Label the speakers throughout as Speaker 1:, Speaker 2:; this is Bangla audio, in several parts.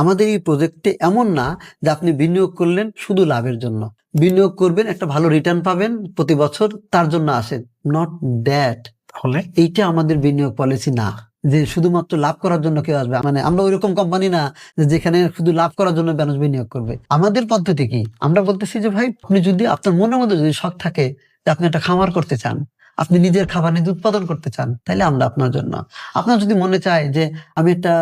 Speaker 1: আমাদের এই প্রজেক্টে এমন না যে আপনি বিনিয়োগ করলেন শুধু লাভের জন্য, বিনিয়োগ করবেন একটা ভালো রিটার্ন পাবেন প্রতি বছর, তার জন্য আসেন। Not that.
Speaker 2: তাহলে
Speaker 1: এইটা আমাদের বিনিয়োগ পলিসি না যে শুধুমাত্র লাভ করার জন্য কেউ আসবে। মানে আমরা ওইরকম কোম্পানি না যে যেখানে শুধু লাভ করার জন্য মানুষ বিনিয়োগ করবে। আমাদের পদ্ধতি কি, আমরা বলতেছি যে ভাই আপনি যদি আপনার মনের মধ্যে যদি শখ থাকে যে আপনি একটা খামার করতে চান, আপনি নিজের খাবার নিজে উৎপাদন করতে চান, তাহলে আমরা আপনার জন্য। আপনার যদি মনে চায় যে আমি একটা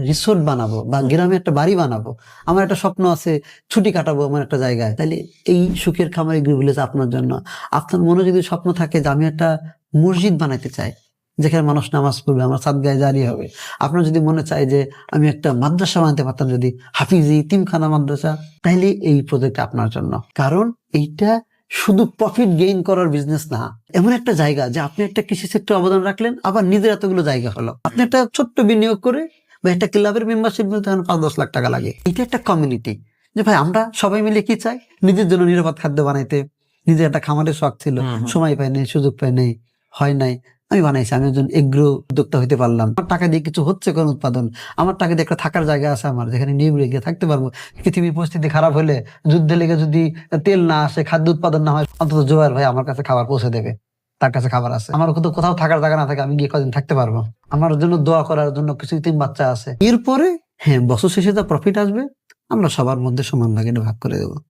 Speaker 1: রিসোর্ট বানাবো বা গ্রামে একটা বাড়ি বানাবো, আমার একটা স্বপ্ন আছে ছুটি কাটাবো আমার একটা জায়গায়, তাহলে এই সুখের খামার এগ্রি ভিলেজ আপনার জন্য। আপনার মনে যদি স্বপ্ন থাকে যে আমি একটা মসজিদ বানাইতে চাই যেখানে মানুষ নামাজ পড়বে, আমার সাদগায়ে জারি হবে। আপনার যদি মনে চায় যে আমি একটা মাদ্রাসা বানাতে পারতাম, যদি হাফিজি তিমখানা মাদ্রাসা, তাইলে এই প্রজেক্ট আপনার জন্য। কারণ এইটা শুধু প্রফিট গেইন করার বিজনেস না, এমন একটা জায়গা যে আপনি একটা কৃষি সেক্টর অবদান রাখলেন, আবার নিজের এতগুলো জায়গা হলো। আপনি একটা ছোট্ট বিনিয়োগ করে বা একটা ক্লাবের মেম্বারশিপ নিতে 5-10 লাখ টাকা লাগে। এটা একটা কমিউনিটি যে ভাই আমরা সবাই মিলে কি চাই, নিজের জন্য নিরাপদ খাদ্য বানাইতে। নিজের একটা খামারের শখ ছিল, সময় পাই নাই, সুযোগ পাই নাই, হয় নাই, আমি বানাইছি। আমি একজন এগ্রো উদ্যোক্তা হইতে পারলাম। আমার টাকা দিয়ে কিছু হচ্ছে কোন উৎপাদন, আমার টাকা দিয়ে একটা থাকার জায়গা আছে আমার, যেখানে নিয়মিত গিয়ে থাকতে পারবো। পৃথিবীর পরিস্থিতি খারাপ হলে, যুদ্ধে লেগে যদি তেল না আসে, খাদ্য উৎপাদন না হয়, অন্তত জোয়ার ভাই আমার কাছে খাবার পৌঁছে দেবে, তার কাছে খাবার আছে। আমার কোথাও থাকার জায়গা না থাকে, আমি গিয়ে কদিন থাকতে পারবো। আমার জন্য দোয়া করার জন্য কিছু ইতিম বাচ্চা আছে। এরপরে হ্যাঁ, বছর শেষে যা প্রফিট আসবে আমরা সবার মধ্যে সমান ভাগে ভাগ করে দেবো।